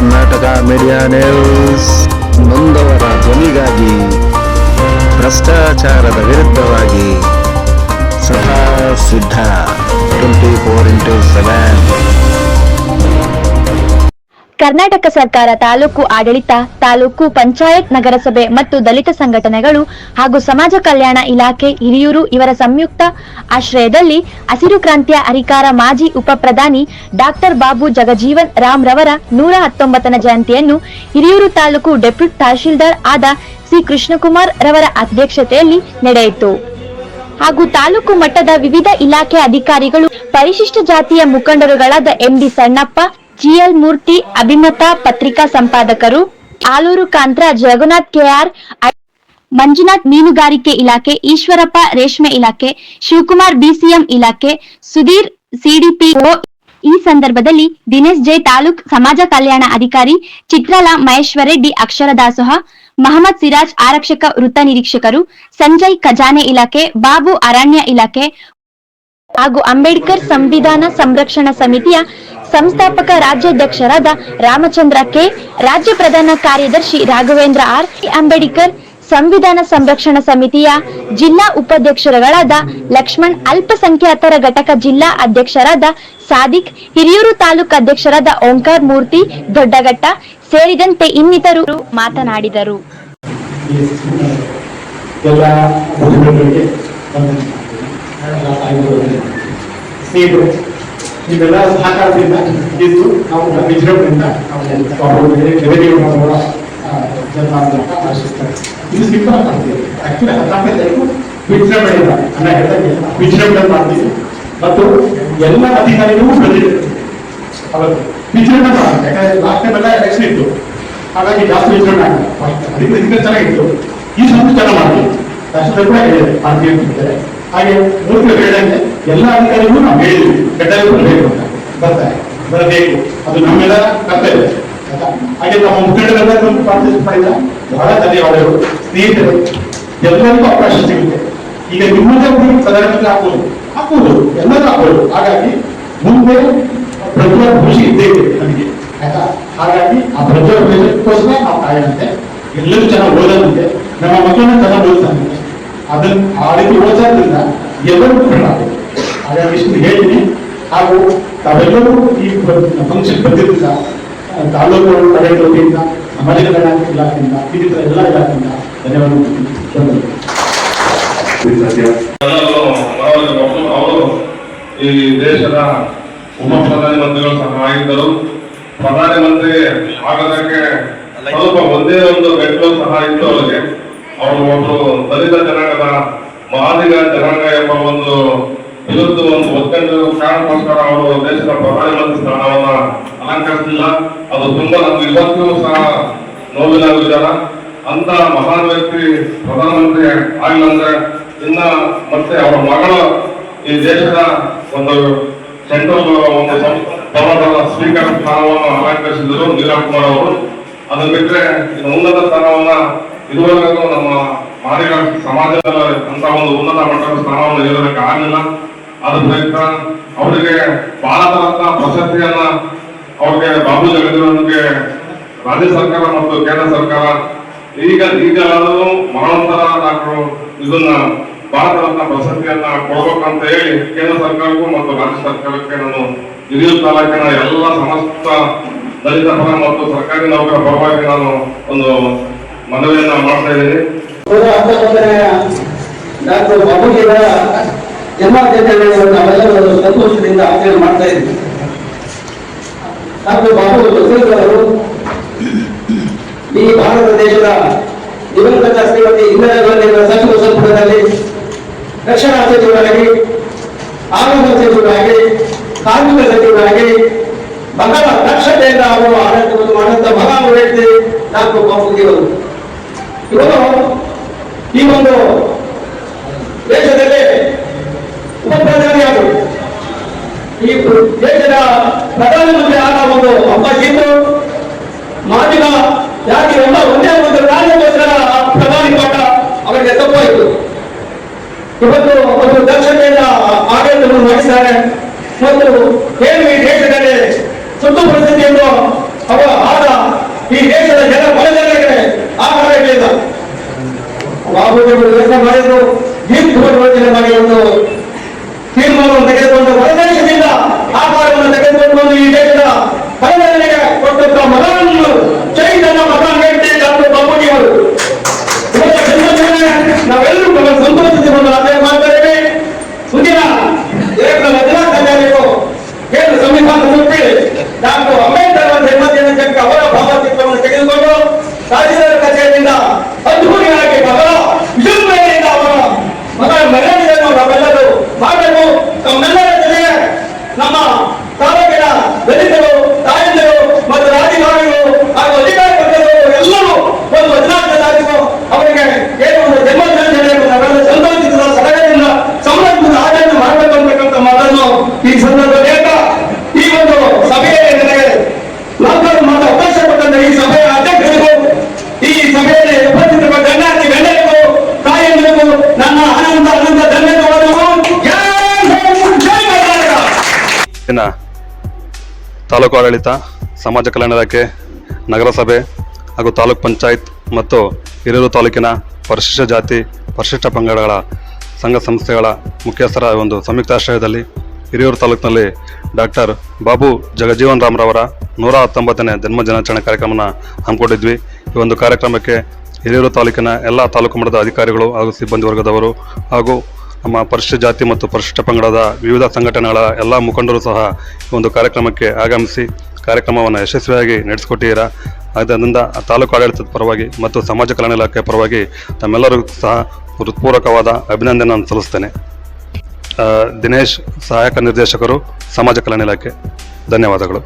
Karnataka media news ನೊಂದವರ ಧ್ವನಿಗಾಗಿ, ಭ್ರಷ್ಟಾಚಾರದ ವಿರುದ್ಧವಾಗಿ ಸದಾ ಸಿದ್ಧ 24x7. ಕರ್ನಾಟಕ ಸರ್ಕಾರ, ತಾಲೂಕು ಆಡಳಿತ, ತಾಲೂಕು ಪಂಚಾಯತ್, ನಗರಸಭೆ ಮತ್ತು ದಲಿತ ಸಂಘಟನೆಗಳು ಹಾಗೂ ಸಮಾಜ ಕಲ್ಯಾಣ ಇಲಾಖೆ ಹಿರಿಯೂರು ಇವರ ಸಂಯುಕ್ತ ಆಶ್ರಯದಲ್ಲಿ ಹಸಿರು ಕ್ರಾಂತಿಯ ಹರಿಕಾರ ಮಾಜಿ ಉಪ ಪ್ರಧಾನಿ ಡಾಕ್ಟರ್ ಬಾಬು ಜಗಜೀವನ್ ರಾಮ್ ರವರ 119ನೇ ಜಯಂತಿಯನ್ನು ಹಿರಿಯೂರು ತಾಲೂಕು ಡೆಪ್ಯೂಟಿ ತಹಶೀಲ್ದಾರ್ ಆದ ಸಿ ಕೃಷ್ಣಕುಮಾರ್ ರವರ ಅಧ್ಯಕ್ಷತೆಯಲ್ಲಿ ನಡೆಯಿತು. ಹಾಗೂ ತಾಲೂಕು ಮಟ್ಟದ ವಿವಿಧ ಇಲಾಖೆ ಅಧಿಕಾರಿಗಳು, ಪರಿಶಿಷ್ಟ ಜಾತಿಯ ಮುಖಂಡರುಗಳಾದ ಎಂಡಿ ಸಣ್ಣಪ್ಪ, ಜಿಎಲ್ ಮೂರ್ತಿ, ಅಭಿಮತ, ಪತ್ರಿಕಾ ಸಂಪಾದಕರು, ಆಲೂರು ಕಾಂತರಾಜ್, ರಘುನಾಥ್ ಕೆಆರ್, ಮಂಜುನಾಥ್ ಮೀನುಗಾರಿಕೆ ಇಲಾಖೆ, ಈಶ್ವರಪ್ಪ ರೇಷ್ಮೆ ಇಲಾಖೆ, ಶಿವಕುಮಾರ್ ಬಿಸಿಎಂ ಇಲಾಖೆ, ಸುಧೀರ್ ಸಿಡಿಪಿಒ. ಈ ಸಂದರ್ಭದಲ್ಲಿ ದಿನೇಶ್ ಜೈ ತಾಲೂಕ್ ಸಮಾಜ ಕಲ್ಯಾಣ ಅಧಿಕಾರಿ, ಚಿತ್ರಾಲ ಮಹೇಶ್ವರ ರೆಡ್ಡಿ ಅಕ್ಷರ ದಾಸೋಹ, ಮಹಮ್ಮದ್ ಸಿರಾಜ್ ಆರಕ್ಷಕ ವೃತ್ತ ನಿರೀಕ್ಷಕರು, ಸಂಜಯ್ ಖಜಾನೆ ಇಲಾಖೆ, ಬಾಬು ಅರಣ್ಯ ಇಲಾಖೆ ಹಾಗೂ ಅಂಬೇಡ್ಕರ್ ಸಂವಿಧಾನ ಸಂರಕ್ಷಣಾ ಸಮಿತಿಯ ಸಂಸ್ಥಾಪಕ ರಾಜ್ಯಾಧ್ಯಕ್ಷರಾದ ರಾಮಚಂದ್ರ ಕೆ, ರಾಜ್ಯ ಪ್ರಧಾನ ಕಾರ್ಯದರ್ಶಿ ರಾಘವೇಂದ್ರ ಆರ್, ಅಂಬೇಡ್ಕರ್ ಸಂವಿಧಾನ ಸಂರಕ್ಷಣಾ ಸಮಿತಿಯ ಜಿಲ್ಲಾ ಉಪಾಧ್ಯಕ್ಷರುಗಳಾದ ಲಕ್ಷ್ಮಣ್, ಅಲ್ಪಸಂಖ್ಯಾತರ ಘಟಕ ಜಿಲ್ಲಾ ಅಧ್ಯಕ್ಷರಾದ ಸಾದಿಕ್, ಹಿರಿಯೂರು ತಾಲೂಕು ಅಧ್ಯಕ್ಷರಾದ ಓಂಕಾರ್ ಮೂರ್ತಿ ದೊಡ್ಡಘಟ್ಟ ಸೇರಿದಂತೆ ಇನ್ನಿತರರು ಮಾತನಾಡಿದರು. ಇವೆಲ್ಲ ಸಹಕಾರದಿಂದ ಇದ್ದು ನಾವು ವಿಜೃಂಭಣೆಯಿಂದ ಆಶಿಸ್ತಾರೆ. ಇದು ಸಿಂಪಲ್ ಮಾಡ್ತೀವಿ. ಆಕ್ಚುಲಿ 14ನೇ ತಾರೀಕು ವಿಜೃಂಭಣೆಯಿಂದ ವಿಜೃಂಭಣೆ ಮಾಡ್ತೀವಿ ಮತ್ತು ಎಲ್ಲ ಅಧಿಕಾರಿಗಳು ಬಂದಿದೆ. ಅವತ್ತು ವಿಜೃಂಭಣೆ ಮಾಡ್ತಾರೆ. ಯಾಕಂದ್ರೆ ಲಾಸ್ಟ್ ಟೈಮ್ ಎಲ್ಲ ಎಲೆಕ್ಷನ್ ಇತ್ತು, ಹಾಗಾಗಿ ಜಾಸ್ತಿ ವಿಜೃಂಭಣೆ ಆಗಲ್ಲ. ಅದಕ್ಕೆ ಚೆನ್ನಾಗಿತ್ತು. ಈ ಸಂಸ್ಥೆ ಚೆನ್ನಾಗಿ ಮಾಡ್ತೀವಿ. ರಾಷ್ಟ್ರದ ಕೂಡ ಮಾಡ್ತೀವಿ ಅಂತಿದ್ದಾರೆ. ಹಾಗೆ ಮೂರ್ತಿ ಹೇಳಿದಂತೆ ಎಲ್ಲ ಅಧಿಕಾರಿಗಳು ನಾವು ಹೇಳಿದ್ವಿ, ಕಡ್ಡಾಯ ಬರಬೇಕು ಅಂತ ಬರಬೇಕು, ಅದು ನಮ್ಮೆಲ್ಲ ಕರ್ತವ್ಯ. ಹಾಗೆ ನಮ್ಮ ಮುಖಂಡರೆಲ್ಲ ಪಾರ್ಟಿಸಿಪೇಟ್ ಮಾಡಿದ ಬಹಳ ಧನ್ಯವಾದಗಳು. ಸ್ನೇಹಿತರು, ಎಲ್ಲರಿಗೂ ಅವಕಾಶ ಸಿಗುತ್ತೆ. ಈಗ ನಿಮ್ಮದೇ ಪ್ರಧಾನಮಂತ್ರಿ ಹಾಕುವುದು ಎಲ್ಲರೂ ಹಾಕೋದು. ಹಾಗಾಗಿ ಮುಂದೆ ಪ್ರಜ್ವಲ ಖುಷಿ ಇದ್ದೇ ಇದೆ ನಮಗೆ, ಆಯ್ತಾ? ಹಾಗಾಗಿ ಆ ಪ್ರಜ್ವಲ ಭವಿಷ್ಯಕ್ಕೋಸ್ಕರ ನಾವು ಕಾಯೋಣಂತೆ, ಎಲ್ಲರೂ ಚೆನ್ನಾಗಿ ಓದೋದಂತೆ, ನಮ್ಮ ಮಕ್ಕಳನ್ನ ಚೆನ್ನಾಗಿ ಓದಿಸಂತೆ. ಅದನ್ನ ಆ ರೀತಿ ಓದೋದ್ರಿಂದ ಎಲ್ಲರೂ ಆಗಬೇಕು. ಹಾಗಾಗಿ ಇಷ್ಟು ಹೇಳ್ತೀನಿ. ಹಾಗೂ ತಾವೆಲ್ಲರೂ ಈ ಫಂಕ್ಷನ್ ಬಂದಿದ್ದರಿಂದ ತಾಲೂಕು ಆಡಳಿತ ವತಿಯಿಂದ, ಸಮಾಜ ಕಲ್ಯಾಣ ಇಲಾಖೆಯಿಂದ, ಇನ್ನಿತರ ಎಲ್ಲ ಇಲಾಖೆಯಿಂದ ಧನ್ಯವಾದಗಳು. ಅವರು ಈ ದೇಶದ ಉಪ ಪ್ರಧಾನಮಂತ್ರಿಗಳು ಸಹ ಆಗಿದ್ದರು. ಪ್ರಧಾನಮಂತ್ರಿ ಆಗೋದಕ್ಕೆ ಸ್ವಲ್ಪ ಒಂದೇ ಒಂದು ಮೆಟ್ಲು ಸಹ ಇತ್ತು ಅವರಿಗೆ. ಅವರು ಒಬ್ಬರು ದಲಿತ ಜನಾಂಗದ ಮಾದಿಗ ಜನಾಂಗ ಎಂಬ ಒಂದು ವಿರುದ್ಧ ಒಂದು ಒತ್ತಡ ಕಾರಣಕ್ಕೋಸ್ಕರ ಅವರು ದೇಶದ ಪ್ರಧಾನಮಂತ್ರಿ ಸ್ಥಾನವನ್ನ ಅಲಂಕರಿಸಲಿಲ್ಲ. ಅದು ತುಂಬಾ ನಮ್ಗೆ ಇವತ್ತು ಸಹ ನೋವಿನ ವಿಚಾರ. ಅಂತ ಮಹಾನ್ ವ್ಯಕ್ತಿ ಪ್ರಧಾನಮಂತ್ರಿ ಆಗಿಲ್ಲಂದ್ರೆ ಇನ್ನ ಮತ್ತೆ ಅವರ ಮಗಳು ಈ ದೇಶದ ಒಂದು ಸೆಂಟ್ರಲ್ ಒಂದು ಪರ್ವತದ ಸ್ಪೀಕರ್ ಸ್ಥಾನವನ್ನು ಅಲಂಕರಿಸಿದರು ನೀರವ್ ಕುಮಾರ್ ಅವರು. ಅದು ಬಿಟ್ಟರೆ ಉನ್ನತ ಸ್ಥಾನವನ್ನ ಇದುವರೆಗೂ ನಮ್ಮ ಮಾದಿಗ ಸಮಾಜದ ಅಂತ ಒಂದು ಉನ್ನತ ಮಟ್ಟದ ಸ್ಥಾನವನ್ನು ನೀಡೋದಕ್ಕೆ ಆಗಲಿಲ್ಲ. ಅದ ಪ್ರಯುಕ್ತ ಅವರಿಗೆ ಭಾರತ ರತ್ನ ಪ್ರಶಸ್ತಿಯನ್ನ ಅವ್ರಿಗೆ ಬಾಬು ಜಗಜೀವನ್ಗೆ ರಾಜ್ಯ ಸರ್ಕಾರ ಮತ್ತು ಕೇಂದ್ರ ಸರ್ಕಾರ ಈಗಲಾದರೂ ಮರಣೋತ್ತರ ಡಾಕ್ಟರ್ ಇದನ್ನ ಭಾರತ ರತ್ನ ಪ್ರಶಸ್ತಿಯನ್ನ ಕೊಡಬೇಕಂತ ಹೇಳಿ ಕೇಂದ್ರ ಸರ್ಕಾರಕ್ಕೂ ಮತ್ತು ರಾಜ್ಯ ಸರ್ಕಾರಕ್ಕೆ ನಾನು ಹಿರಿಯೂರು ತಾಲೂಕಿನ ಎಲ್ಲ ಸಮಸ್ತ ದಲಿತ ಪರ ಮತ್ತು ಸರ್ಕಾರಿ ನೌಕರ ಪರವಾಗಿ ನಾನು ಒಂದು ಮನವಿಯನ್ನ ಮಾಡ್ತಾ ಇದ್ದೀನಿ. ಡಾಕ್ಟರ್ ಬಾಬುಜಿಯವರ ಜನ್ಮಾಚರಣೆಯನ್ನು ನಾವೆಲ್ಲರೂ ಸಂತೋಷದಿಂದ ಆಚರಣೆ ಮಾಡ್ತಾ ಇದ್ದೀವಿ. ಡಾಕ್ಟರ್ ಬಾಬು ಜಗಜೀವನ್ ಈ ಭಾರತ ದೇಶದ ದಿವಂಗತ ಶ್ರೀಮತಿ ಇಂದಿರಾ ಗಾಂಧಿಯವರ ಸಚಿವ ಸಂಪುಟದಲ್ಲಿ ರಕ್ಷಣಾ ಸಚಿವರಾಗಿ, ಆರೋಗ್ಯ ಸಚಿವರಾಗಿ, ಕಾರ್ಮಿಕ ಸಚಿವರಾಗಿ ಬಹಳ ದಕ್ಷತೆಯಿಂದ ಅವರು ಆಡಳಿತವನ್ನು ಮಾಡುವಂತ ಮಹಾನ್ ವ್ಯಕ್ತಿ ಡಾಕ್ಟರ್ ಬಾಬುಜಿಯವರು. ಇವರು ಈ ಒಂದು ದೇಶದಲ್ಲಿ ಉಪ ಪ್ರಧಾನಿಯಾದರು. ಈ ದೇಶದ ಪ್ರಧಾನಮಂತ್ರಿ ಆದ ಒಂದು ಅಪ್ಪಾಜಿದ್ದು ಮಾದಿಗ ಜಾತಿ ಎಲ್ಲ ಒಂದೇ ಒಂದು ರಾಜ್ಯಕ್ಕೋಸ್ಕರ ಪ್ರಧಾನಿ ಪಾಠ ಅವರಿಗೆ ತಪ್ಪಾಯಿತು. ಇವತ್ತು ಒಂದು ದಕ್ಷತೆಯಿಂದ ಆಡಳಿತವನ್ನು ಮಾಡಿದ್ದಾರೆ ಮತ್ತು ಏನು ಈ ದೇಶದಲ್ಲಿ ಸುತ್ತು ಪರಿಸ್ಥಿತಿಯನ್ನು ಅವರ ಆದ ಯೋಜನೆ ಮಾಡಿದ್ರು, ದೀಪ್ ಯೋಜನೆ ಮಾಡಿ ಒಂದು ತೀರ್ಮಾನವನ್ನು ತೆಗೆದುಕೊಂಡು ಹೊರದೇಶದಿಂದ ಆಹಾರವನ್ನು ತೆಗೆದುಕೊಂಡು ಬಂದು ಈ ದೇಶದ ಕೈಗಳಿಗೆ ಕೊಟ್ಟಂತ ಮಗನನ್ನು ಚೈತನ್ಯ ಮಹಾನ್ ಡಾಕ್ಟರ್ ಬಾಬುಜಿ ಅವರು ಇವರ ಜನ್ಮದಿನ ನಾವೆಲ್ಲರೂ ಬಹಳ ಸಂತೋಷದಿಂದ ಆಚರಣೆ ಮಾಡ್ತಾ ಇದ್ದೇವೆ. ಮುಂದಿನ ಏಪ್ರಿಲ್ 14ರಂದು ಕೇಂದ್ರ ಸಂವಿಧಾನ ಶಿಲ್ಪಿ ಡಾಕ್ಟರ್ ಅಂಬೇಡ್ಕರ್ ಅವರ ಜನ್ಮದಿನಕ್ಕೆ ಅವರ ಭಾವಚಿತ್ರವನ್ನು ತೆಗೆದುಕೊಂಡು ತಹಸೀಲ್ದಾರ್ ಕಚೇರಿಯಿಂದ ಅದ್ಭುತವಾಗಿ ಬಹಳ ವಿಜೃಂಭಣೆಯಿಂದ ಅವರ ಮಗಳ ಮೆರವಣಿಗೆಯನ್ನು ನಾವೆಲ್ಲರೂ ಮಾಡಬೇಕು. ತಮ್ಮೆಲ್ಲರ ಜೊತೆಗೆ ನಮ್ಮ ತಾಲೂಕಿನ ದಲಿತರು, ತಾಯಂದಿರು ಮತ್ತು ರಾಜಕಾರಣಿಗಳು ಹಾಗೂ ಅಧಿಕಾರಿ ವರ್ಗದವರು ಎಲ್ಲರೂ ಒಂದು 14ನೇ ತಾರೀಕು ಅವರಿಗೆ ಏನು ಒಂದು ಜನ್ಮದಿನಾಚರಣೆಯನ್ನು ನಾವೆಲ್ಲ ಸಂತೋಷದಿಂದ ಸಡಗರದಿಂದ ಸಂಭ್ರಮದಿಂದ ಆಚರಣೆ ಮಾಡಬೇಕು ಅಂತಕ್ಕಂಥ ಮಾತನ್ನು ಈ ಸಂದರ್ಭದಲ್ಲಿ ಹೇಳ್ತಾ ಈ ಒಂದು ಸಭೆಯಲ್ಲಿ ನನಗೆ ನಾಲ್ಕಾರು ಮಾತು ಅವಕಾಶ ಕೊಟ್ಟಂತ ಈ ಸಭೆಯ ಅಧ್ಯಕ್ಷರಿಗೂ ಈ ಸಭೆಯಲ್ಲಿ ಉಪಸ್ಥಿತರುವ ಗಣ್ಯಾತಿ ಗಣ್ಯರಿಗೂ ತಾಯಂದಿರಿಗೂ ನನ್ನ ಅನಂತ ಧನ್ಯವಾದಗಳು. ಜೈ ಕರ್ನಾಟಕ. ತಾಲೂಕು ಆಡಳಿತ, ಸಮಾಜ ಕಲ್ಯಾಣ ಇಲಾಖೆ, ನಗರಸಭೆ ಹಾಗೂ ತಾಲೂಕ್ ಪಂಚಾಯತ್ ಮತ್ತು ಹಿರಿಯೂರು ತಾಲೂಕಿನ ಪರಿಶಿಷ್ಟ ಜಾತಿ ಪರಿಶಿಷ್ಟ ಪಂಗಡಗಳ ಸಂಘ ಸಂಸ್ಥೆಗಳ ಮುಖ್ಯಸ್ಥರ ಒಂದು ಸಂಯುಕ್ತಾಶ್ರಯದಲ್ಲಿ ಹಿರಿಯೂರು ತಾಲೂಕಿನಲ್ಲಿ ಡಾಕ್ಟರ್ ಬಾಬು ಜಗಜೀವನ್ ರಾಮ್ರವರ 119ನೇ ಜನ್ಮ ದಿನಾಚರಣೆ ಕಾರ್ಯಕ್ರಮನ ಹಮ್ಮಿಕೊಂಡಿದ್ವಿ. ಈ ಒಂದು ಕಾರ್ಯಕ್ರಮಕ್ಕೆ ಹಿರಿಯೂರು ತಾಲೂಕಿನ ಎಲ್ಲ ತಾಲೂಕು ಮಟ್ಟದ ಅಧಿಕಾರಿಗಳು ಹಾಗೂ ಸಿಬ್ಬಂದಿ ವರ್ಗದವರು ಹಾಗೂ ನಮ್ಮ ಪರಿಶಿಷ್ಟ ಜಾತಿ ಮತ್ತು ಪರಿಶಿಷ್ಟ ಪಂಗಡದ ವಿವಿಧ ಸಂಘಟನೆಗಳ ಎಲ್ಲ ಮುಖಂಡರು ಸಹ ಈ ಒಂದು ಕಾರ್ಯಕ್ರಮಕ್ಕೆ ಆಗಮಿಸಿ ಕಾರ್ಯಕ್ರಮವನ್ನು ಯಶಸ್ವಿಯಾಗಿ ನಡೆಸಿಕೊಟ್ಟಿದ್ದೀರಾ. ಆದ್ದರಿಂದ ತಾಲೂಕು ಆಡಳಿತದ ಪರವಾಗಿ ಮತ್ತು ಸಮಾಜ ಕಲ್ಯಾಣ ಇಲಾಖೆ ಪರವಾಗಿ ತಮ್ಮೆಲ್ಲರಿಗೂ ಸಹ ಹೃತ್ಪೂರ್ವಕವಾದ ಅಭಿನಂದನೆಯನ್ನು ಸಲ್ಲಿಸ್ತೇನೆ. ದಿನೇಶ್, ಸಹಾಯಕ ನಿರ್ದೇಶಕರು, ಸಮಾಜ ಕಲ್ಯಾಣ ಇಲಾಖೆ. ಧನ್ಯವಾದಗಳು.